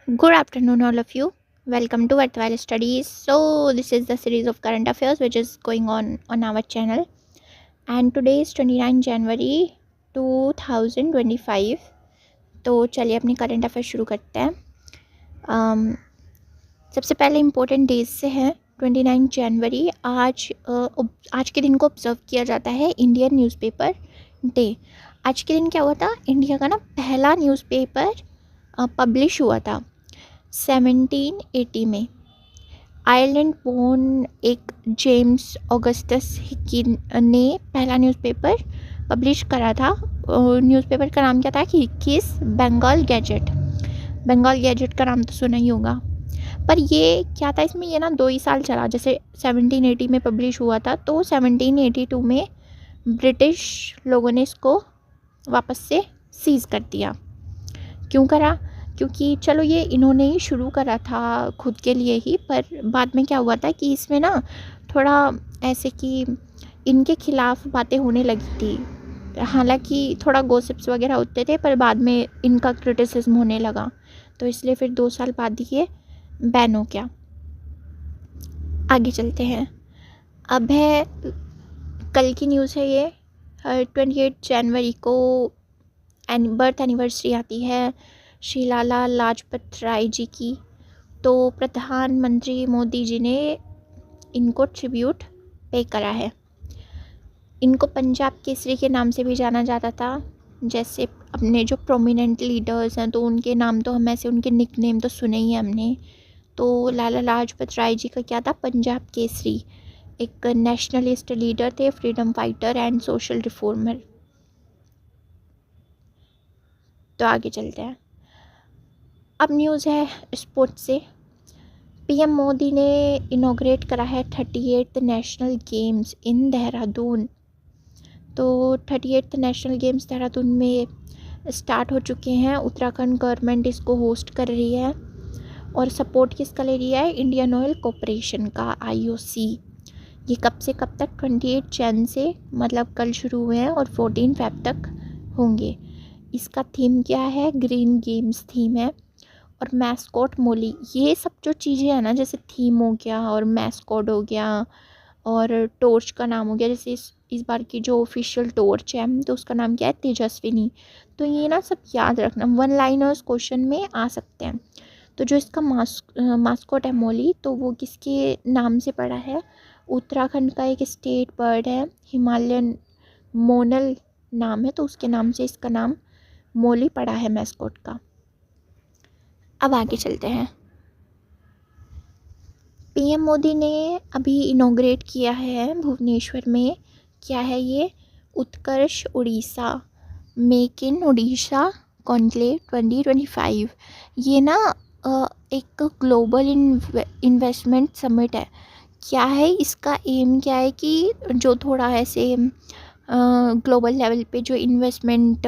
Good afternoon, all of you. Welcome to Worthwhile Studies. So, this is the series of current affairs which is going on our channel, and today is 29 January 2025. तो चलिए अपनी current affair शुरू करते हैं. um, सबसे पहले important days से है. 29 जनवरी आज के दिन को ऑब्जर्व किया जाता है इंडियन न्यूज़पेपर डे. आज के दिन क्या हुआ था? इंडिया का ना पहला न्यूज़पेपर पब्लिश हुआ था 1780 में. आयरलैंड बोर्न एक जेम्स ऑगस्टस हिकी ने पहला न्यूज़पेपर पब्लिश करा था. न्यूज़पेपर का नाम क्या था कि हिक्कीस बंगाल गैजेट. बंगाल गैजेट का नाम तो सुना ही होगा. पर ये क्या था, इसमें ये ना 2 ही साल चला. जैसे 1780 में पब्लिश हुआ था तो 1782 में ब्रिटिश लोगों ने इसको वापस से सीज़ कर दिया. क्यों करा? क्योंकि चलो ये इन्होंने ही शुरू करा था खुद के लिए ही, पर बाद में क्या हुआ था कि इसमें ना थोड़ा ऐसे कि इनके खिलाफ बातें होने लगी थी. हालांकि थोड़ा गॉसिप्स वगैरह होते थे, पर बाद में इनका क्रिटिसिज्म होने लगा, तो इसलिए फिर 2 साल बाद ये बैन हो गया. आगे चलते हैं. अब है कल की न्यूज़ है ये. 28 जनवरी को बर्थ एनिवर्सरी आती है श्री लाला लाजपत राय जी की. तो प्रधानमंत्री मोदी जी ने इनको ट्रिब्यूट पे करा है. इनको पंजाब केसरी के नाम से भी जाना जाता था. जैसे अपने जो प्रोमिनेंट लीडर्स हैं तो उनके नाम तो हम ऐसे उनके निकनेम तो सुने ही हैं हमने. तो लाला लाजपत राय जी का क्या था? पंजाब केसरी. एक नेशनलिस्ट लीडर थे, freedom fighter and social reformer. तो आगे चलते हैं. अब न्यूज़ है स्पोर्ट्स से. पीएम मोदी ने इनॉग्रेट करा है 38th नेशनल गेम्स इन देहरादून. तो 38th नेशनल गेम्स देहरादून में स्टार्ट हो चुके हैं. उत्तराखंड गवर्नमेंट इसको होस्ट कर रही है और सपोर्ट किसका ले रही है? इंडियन ऑयल कॉरपोरेशन का, IOC. ये कब से कब तक? 28 जन से, मतलब कल शुरू हुए हैं और 14 फेब तक होंगे. इसका थीम क्या है? ग्रीन गेम्स थीम है. और मैस्कॉट मोली, ये सब जो चीज़ें हैं ना, जैसे थीम हो गया और मैस्कॉट हो गया और टॉर्च का नाम हो गया. जैसे इस बार की जो ऑफिशियल टॉर्च है तो उसका नाम क्या है? तेजस्विनी. तो ये ना सब याद रखना, 1 लाइनर्स क्वेश्चन में आ सकते हैं. तो जो इसका मास्कॉट है मोली, तो वो किसके नाम से पड़ा है? उत्तराखंड का एक स्टेट बर्ड है, हिमालयन मोनल नाम है, तो उसके नाम से इसका नाम मोली पड़ा है मैस्कॉट का. अब आगे चलते हैं. पीएम मोदी ने अभी इनॉग्रेट किया है भुवनेश्वर में. क्या है ये? Utkarsh Orissa, make in Orissa conclave 2025. ये ना एक ग्लोबल इन्वेस्टमेंट समिट है. क्या है इसका एम? क्या है कि जो थोड़ा ऐसे ग्लोबल लेवल पे जो इन्वेस्टमेंट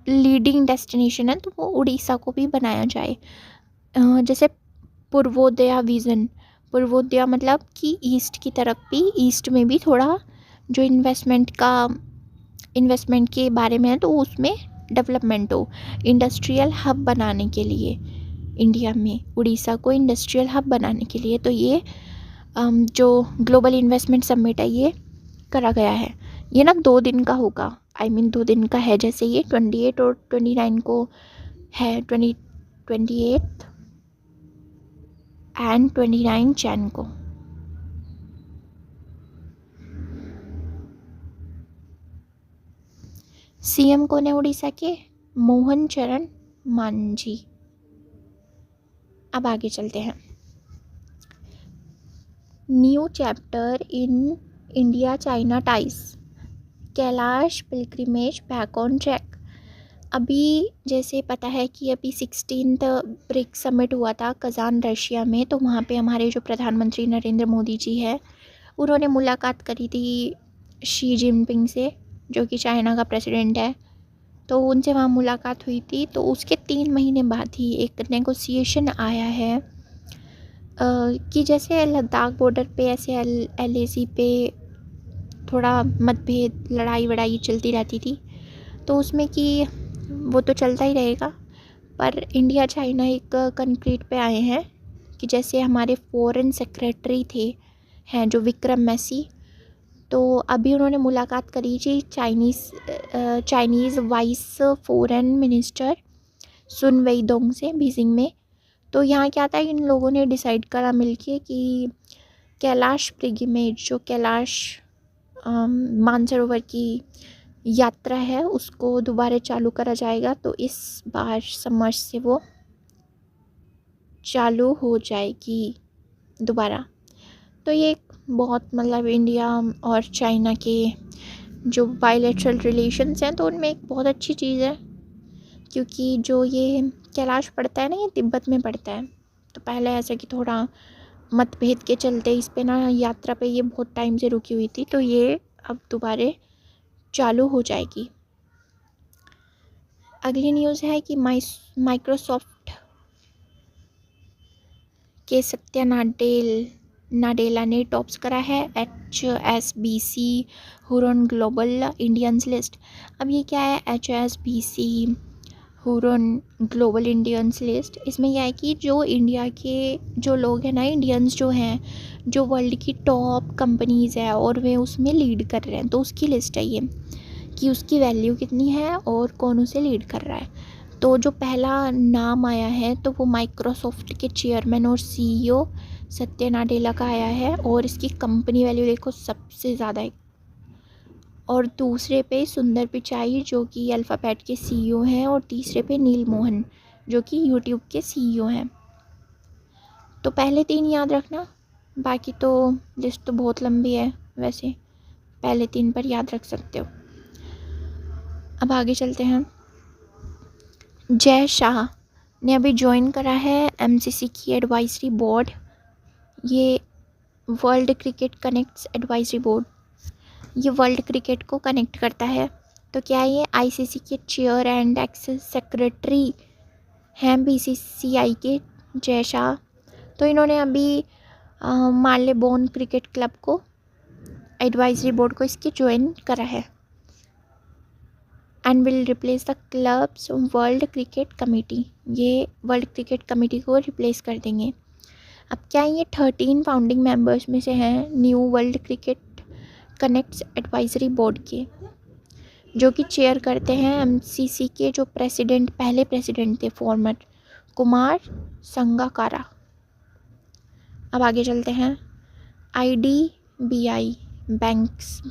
लीडिंग डेस्टिनेशन है तो वो उड़ीसा को भी बनाया जाए. जैसे पूर्वोदया विज़न. पूर्वोदया मतलब कि ईस्ट की तरफ भी, ईस्ट में भी थोड़ा जो इन्वेस्टमेंट के बारे में है तो उसमें डेवलपमेंट हो. इंडस्ट्रियल हब बनाने के लिए इंडिया में उड़ीसा को इंडस्ट्रियल हब बनाने के लिए. तो ये जो ग्लोबल इन्वेस्टमेंट समिट है ये करा गया है. ये ना 2 दिन का होगा. 2 दिन का है. जैसे ये 28 और 29 को है, 28 एंड 29 जैन को. सीएम कौन है उड़ीसा के? मोहन चरण मांझी. अब आगे चलते हैं. New chapter in India China ties, Kailash pilgrimage back on track. अभी जैसे पता है कि अभी 16th ब्रिक्स समिट हुआ था कजान रशिया में. तो वहाँ पे हमारे जो प्रधानमंत्री नरेंद्र मोदी जी है उन्होंने मुलाकात करी थी शी जिनपिंग से, जो कि चाइना का प्रेसिडेंट है. तो उनसे वहाँ मुलाकात हुई थी. तो उसके 3 महीने बाद ही एक नेगोशिएशन आया है कि जैसे लद्दाख बॉर्डर पे ऐसे LAC पे थोड़ा मतभेद, लड़ाई वड़ाई चलती रहती थी. तो उसमें कि वो तो चलता ही रहेगा, पर इंडिया चाइना एक कंक्रीट पे आए हैं कि जैसे हमारे फॉरेन सेक्रेटरी हैं जो विक्रम मैसी, तो अभी उन्होंने मुलाकात करी थी चाइनीज़ वाइस फॉरेन मिनिस्टर सुन वेईदोंग से बीजिंग में। तो यहाँ क्या था, इन लोगों ने डिसाइड करा मिलके कि कैलाश पिलग्रिमेज, जो कैलाश मानसरोवर की यात्रा है, उसको दोबारा चालू करा जाएगा। तो इस बार समर से वो चालू हो जाएगी दोबारा। तो ये बहुत मतलब इंडिया और चाइना के जो बायलैटरल रिलेशंस हैं, तो उनमें एक बहुत अच्छी चीज़ है, क्योंकि जो ये कैलाश पड़ता है ना, ये तिब्बत में पड़ता है। तो पहले ऐसा कि थोड़ा मतभेद के चलते इस पे ना यात्रा पे ये बहुत टाइम से रुकी हुई थी, तो ये अब दोबारा चालू हो जाएगी। अगली न्यूज़ है कि माइक्रोसॉफ्ट के सत्या नाडेला ने टॉप्स करा है HSBC Huron global Indians list. अब ये क्या है HSBC Huron global Indians list? इसमें यह है कि जो इंडिया के जो लोग हैं ना, इंडियंस जो हैं, जो वर्ल्ड की टॉप कंपनीज़ है और वे उसमें लीड कर रहे हैं, तो उसकी लिस्ट है ये कि उसकी वैल्यू कितनी है और कौन उसे लीड कर रहा है। तो जो पहला नाम आया है तो वो माइक्रोसॉफ्ट के चेयरमैन और CEO सत्या नाडेला का आया है, और इसकी कंपनी वैल्यू देखो सबसे ज़्यादा है। और दूसरे पे सुंदर पिचाई जो कि अल्फ़ाबेट के CEO हैं, और तीसरे पे नील मोहन जो कि यूट्यूब के CEO हैं। तो पहले 3 याद रखना, बाकी तो लिस्ट तो बहुत लंबी है, वैसे पहले 3 पर याद रख सकते हो। अब आगे चलते हैं। जय शाह ने अभी ज्वाइन करा है MCC की एडवाइजरी बोर्ड। ये world cricket connects advisory board, ये वर्ल्ड क्रिकेट को कनेक्ट करता है। तो क्या ये ICC के चेयर एंड एक्स सेक्रेटरी हैं BCCI के जय शाह। तो इन्होंने अभी मार्लेबोन क्रिकेट क्लब को एडवाइजरी बोर्ड को इसकी ज्वाइन करा है, and will replace the clubs world cricket committee. ये वर्ल्ड क्रिकेट कमेटी को रिप्लेस कर देंगे। अब क्या ये 13 फाउंडिंग मेंबर्स में से हैं new world cricket connects advisory board के, जो कि चेयर करते हैं MCC के जो पहले प्रेसिडेंट थे फॉर्मर कुमार संगाकारा। अब आगे चलते हैं। IDBI बैंक्स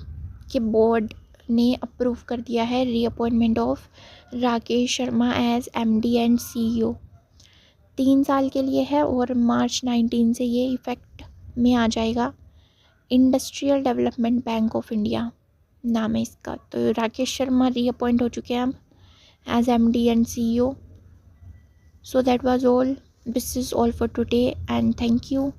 के बोर्ड ने अप्रूव कर दिया है reappointment of Rakesh Sharma as MD and CEO। 3 साल के लिए है और मार्च 19 से ये इफ़ेक्ट में आ जाएगा। Industrial development bank of India नाम है इसका। तो राकेश शर्मा रीअपॉइंट हो चुके हैं अब as MD and CEO। So that was all, this is all for today and thank you.